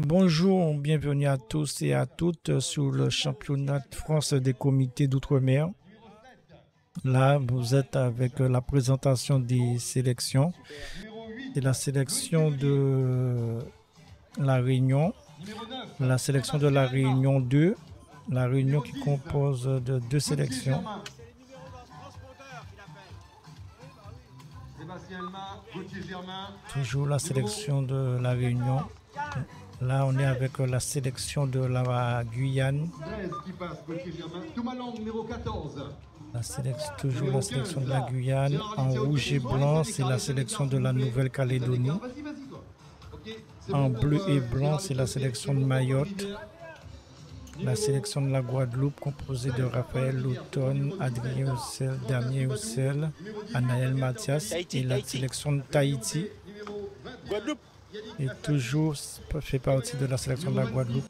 Bonjour, bienvenue à tous et à toutes sur le championnat de France des comités d'outre-mer. Là, vous êtes avec la présentation des sélections. C'est la sélection de la Réunion, la sélection de la Réunion 2, la Réunion qui compose de deux sélections. Toujours la sélection de la Réunion. Là, on est avec la sélection de la Guyane. Toujours la sélection de la Guyane. En rouge et blanc, c'est la sélection de la Nouvelle-Calédonie. En bleu et blanc, c'est la sélection de Mayotte. La sélection de la Guadeloupe, composée de Raphaël Louton, Adrien Roussel, Damien Roussel, Anaël Mathias, et la sélection de Tahiti. Et toujours fait partie de la sélection de la Guadeloupe.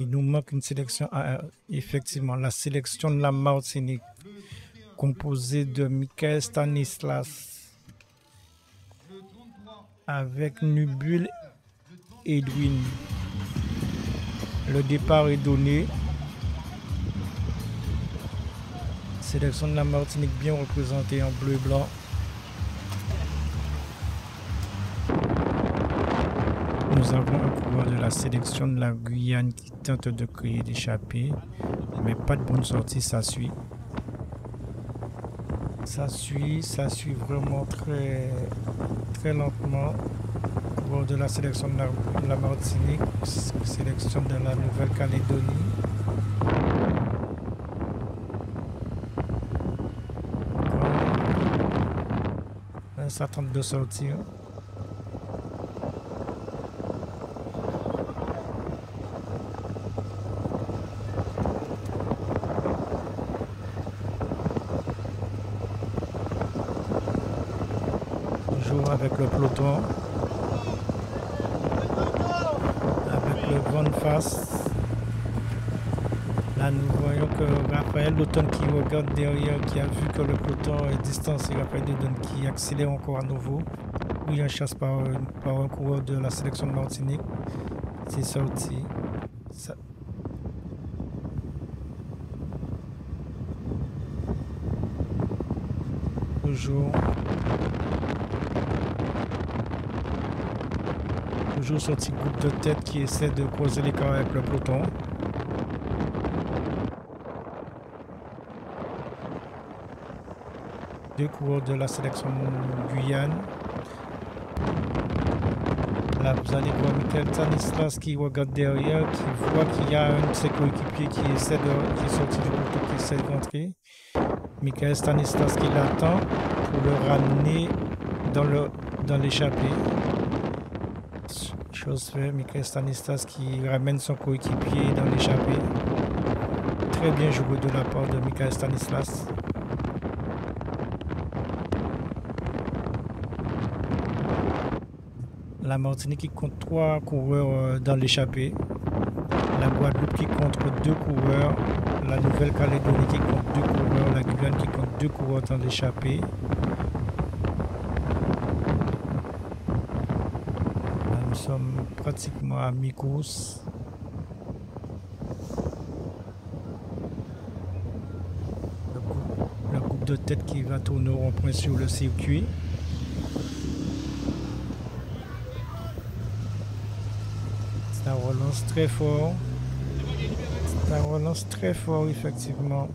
Il nous manque une sélection, effectivement, la sélection de la Martinique, composée de Michael Stanislas, avec Nubul Edwin. Le départ est donné. Sélection de la Martinique bien représentée en bleu et blanc. Nous avons un coureur de la sélection de la Guyane qui tente de créer l'échappée, mais pas de bonne sortie, ça suit. Ça suit vraiment très lentement. Coureur de la sélection de la Martinique, sélection de la Nouvelle-Calédonie. Ça tente de sortir. Toujours avec le peloton. Avec le vent de face. Là, nous voyons que Raphaël Louton qui regarde derrière, qui a vu que le peloton est distancé, Raphaël Louton qui accélère encore à nouveau. Oui, il chasse par un coureur de la sélection de Martinique. C'est sorti. Toujours sorti groupe de tête qui essaie de croiser l'écart avec le peloton. Deux coureurs de la sélection de Guyane. Là, vous allez voir Michael Stanislas qui regarde derrière, qui voit qu'il y a un de ses coéquipiers qui est sorti du peloton, qui essaie de rentrer. Michael Stanislas qui l'attend pour le ramener dans l'échappée. Chose faite, Michael Stanislas qui ramène son coéquipier dans l'échappée. Très bien joué de la part de Michael Stanislas. La Martinique qui compte 3 coureurs dans l'échappée. La Guadeloupe qui compte 2 coureurs. La Nouvelle-Calédonie qui compte 2 coureurs. La Guyane qui compte 2 coureurs dans l'échappée. Là, nous sommes pratiquement à mi-course. Le groupe de tête qui va tourner au rond-point sur le circuit. Ça relance très fort. Ça relance très fort, effectivement.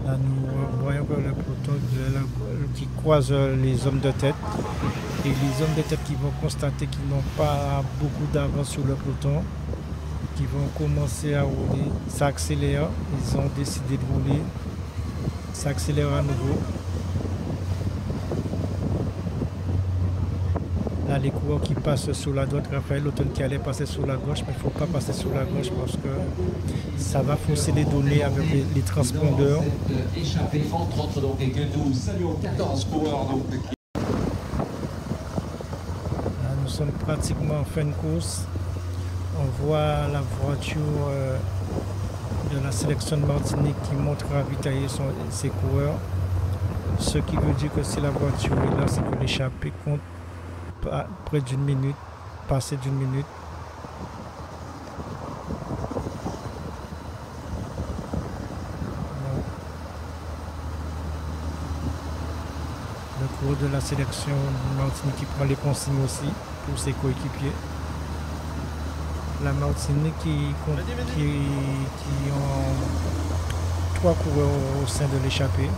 Là, nous voyons que le peloton qui croise les hommes de tête. Et les hommes de tête qui vont constater qu'ils n'ont pas beaucoup d'avance sur le peloton, qui vont commencer à rouler, ça accélère, ils ont décidé de rouler, ça accélère à nouveau. Là, les coureurs qui passent sur la droite, Raphaël Auton qui allait passer sur la gauche, mais il ne faut pas passer sur la gauche parce que ça va fausser les données avec les transpondeurs. Échappé entre donc et que nous saluons 14 coureurs donc. Là, nous sommes pratiquement en fin de course. On voit la voiture de la sélection de Martinique qui montre ravitailler ses coureurs. Ce qui veut dire que si la voiture est là, c'est que l'échappée compte près d'une minute, passé d'une minute. Le coureur de la sélection de Martinique qui prend les consignes aussi pour ses coéquipiers. La Martinique qui ont 3 coureurs au sein de l'échappée.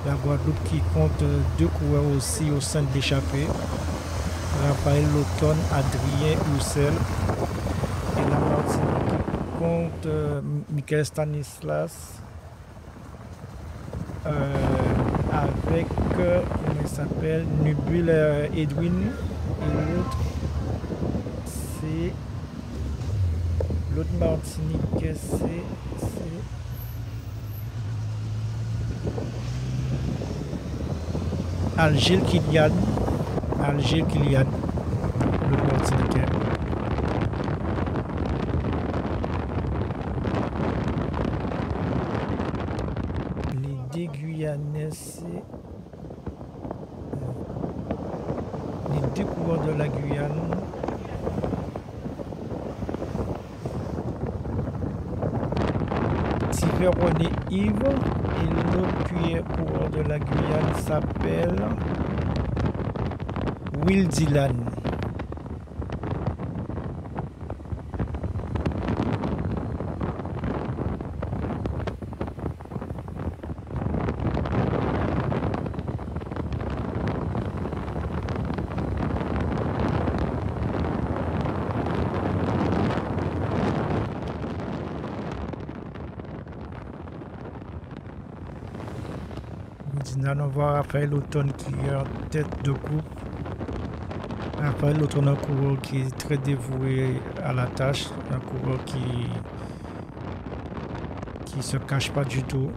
La Guadeloupe qui compte 2 coureurs aussi au sein de l'échappée. Raphaël Auton, Adrien Roussel. Et la Martinique qui compte Michael Stanislas avec, comment il s'appelle, Nubul Edwin. Et l'autre, c'est l'autre Martinique, c'est Algil Kylian, le Martiniquais. Les deux Guyanais, c'est les 2 coureurs de la Guyane. René Yves et l'autre coureur de la Guyane s'appelle Will Dylan. On voit Raphaël Auton qui est en tête de groupe. Raphaël Auton, un coureur qui est très dévoué à la tâche, un coureur qui se cache pas du tout.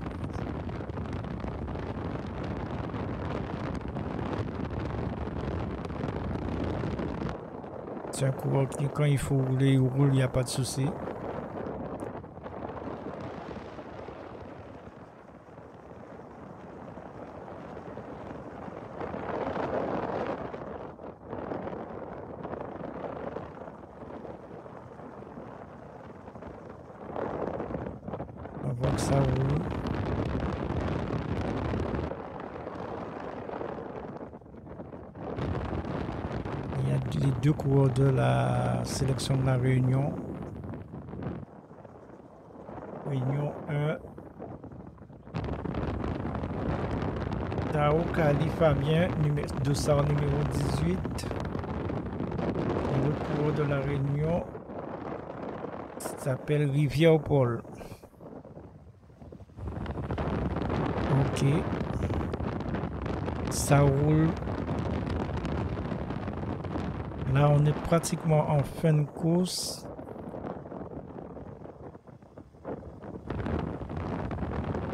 C'est un coureur qui, quand il faut rouler, il roule, il n'y a pas de souci. On voit que ça roule. Il y a les 2 coureurs de la sélection de la Réunion. Réunion 1. Tao Kali Fabien, dossard numéro 18. Et le coureur de la Réunion s'appelle Rivière Paul. Ok. Ça roule. Là, on est pratiquement en fin de course.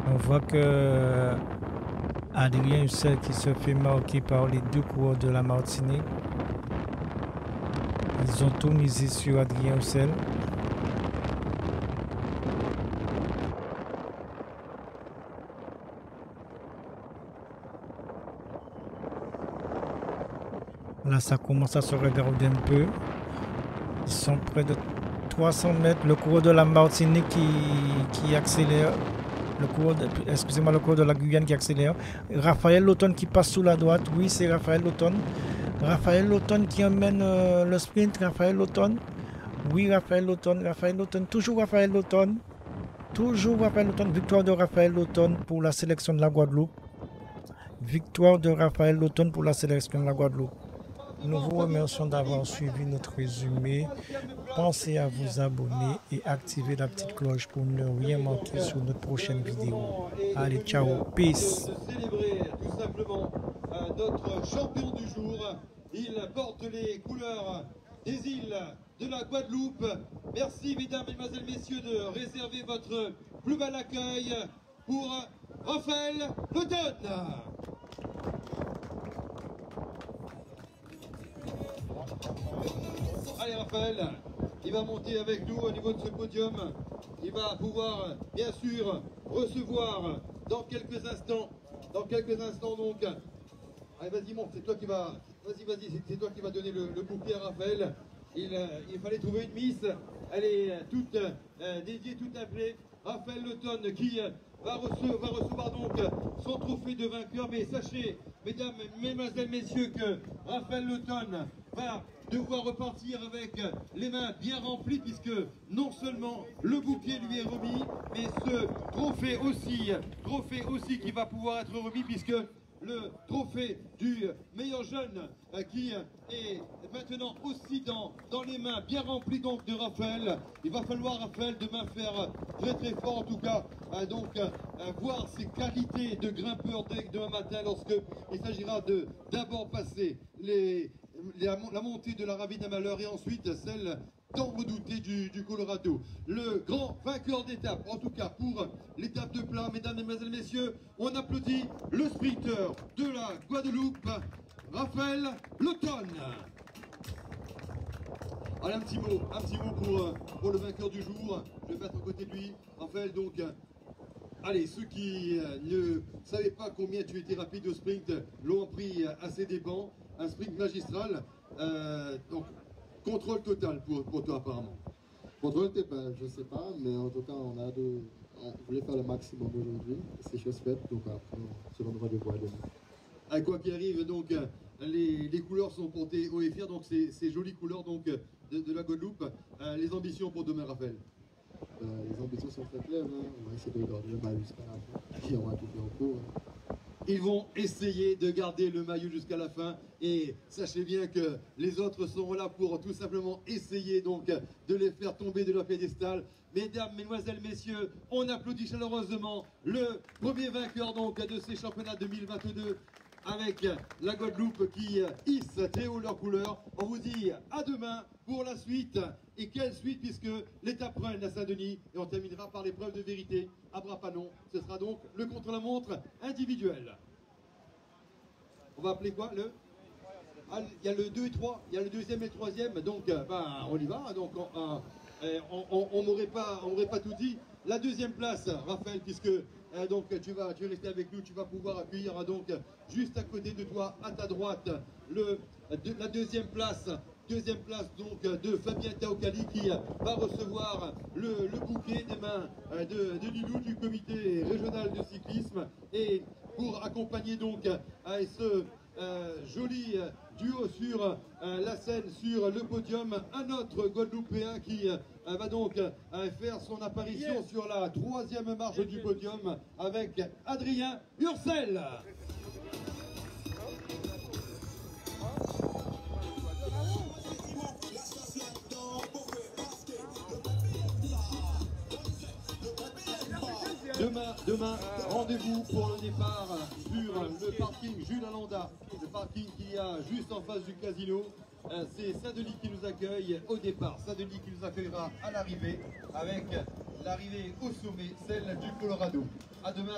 On voit que Adrien Hussel qui se fait marquer par les 2 coureurs de la Martinique. Ils ont tout misé sur Adrien Hussel. Là, ça commence à se regarder un peu. Ils sont près de 300 mètres. Le coureur de la Martinique qui accélère. Le coureur de la Guyane qui accélère. Raphaël Auton qui passe sous la droite. Oui, c'est Raphaël Auton. Raphaël Auton qui emmène le sprint. Raphaël Auton. Oui, Raphaël Auton. Raphaël Auton. Toujours Raphaël Auton. Toujours Raphaël Auton. Victoire de Raphaël Auton pour la sélection de la Guadeloupe. Victoire de Raphaël Auton pour la sélection de la Guadeloupe. Nous vous remercions d'avoir suivi notre résumé. Pensez à vous abonner et activer la petite cloche pour ne rien manquer sur notre prochaine vidéo. Allez, ciao, peace. De célébrer tout simplement notre champion du jour. Il porte les couleurs des îles de la Guadeloupe. Merci mesdames, mesdemoiselles, messieurs de réserver votre plus bel accueil pour Raphaël Letonne. Allez Raphaël, il va monter avec nous au niveau de ce podium. Il va pouvoir bien sûr recevoir dans quelques instants donc. Allez vas-y monte, c'est toi qui va. Vas-y, c'est toi qui va donner le bouquet à Raphaël. Il fallait trouver une miss. Elle est toute dédiée, toute appelée. Raphaël Letonne qui va recevoir donc son trophée de vainqueur. Mais sachez, mesdames, mesdemoiselles, messieurs, que Raphaël Letonne va devoir repartir avec les mains bien remplies, puisque non seulement le bouquet lui est remis, mais ce trophée aussi qui va pouvoir être remis, puisque le trophée du meilleur jeune qui est maintenant aussi dans les mains bien remplies donc de Raphaël. Il va falloir Raphaël demain faire très fort en tout cas, voir ses qualités de grimpeur demain matin lorsque il s'agira d'abord passer la montée de la ravine à Malheur et ensuite celle tant redoutée du Colorado. Le grand vainqueur d'étape, en tout cas pour l'étape de plat, mesdames, mesdemoiselles, messieurs, on applaudit le sprinter de la Guadeloupe, Raphaël Letonne. Allez, un petit mot pour le vainqueur du jour. Je vais mettre à côté de lui, Raphaël, donc. Allez, ceux qui ne savaient pas combien tu étais rapide au sprint l'ont appris à ses dépens. Un sprint magistral. Donc, contrôle total pour toi apparemment. Contrôle total, je sais pas, mais en tout cas, on voulait faire le maximum aujourd'hui. C'est chose faite, donc après, on se donnera de voir demain. Quoi qu'il arrive, donc, les couleurs sont portées haut et fier, donc ces jolies couleurs donc, de la Guadeloupe. Les ambitions pour demain, Raphaël? Les ambitions sont très claires, hein. On va essayer de garder le maillot jusqu'à la fin, et on va tout faire en cours. Ils vont essayer de garder le maillot jusqu'à la fin et sachez bien que les autres sont là pour tout simplement essayer donc de les faire tomber de leur piédestal. Mesdames, mesdemoiselles, messieurs, on applaudit chaleureusement le premier vainqueur donc de ces championnats 2022 avec la Guadeloupe qui hisse très haut leurs couleurs. On vous dit à demain pour la suite. Et quelle suite, puisque l'étape 1 à Saint-Denis et on terminera par l'épreuve de vérité à Bras-Panon. Ce sera donc le contre-la-montre individuel. On va appeler quoi le... Ah, il y a le 2 et 3, il y a le deuxième et le troisième, donc on y va. Donc on m'aurait pas tout dit. La deuxième place, Raphaël, puisque donc tu vas rester avec nous, tu vas pouvoir accueillir donc juste à côté de toi, à ta droite, la deuxième place donc de Fabien Taokali qui va recevoir le bouquet des mains de Lilou du comité régional de cyclisme, et pour accompagner donc ce joli duo sur la scène, sur le podium, un autre Guadeloupéen qui va donc faire son apparition sur la troisième marche du podium avec Adrien Ursel. Demain, rendez-vous pour le départ sur le parking Jules Alanda, le parking qu'il y a juste en face du casino. C'est Saint-Denis qui nous accueille au départ, Saint-Denis qui nous accueillera à l'arrivée, avec l'arrivée au sommet, celle du Colorado. À demain.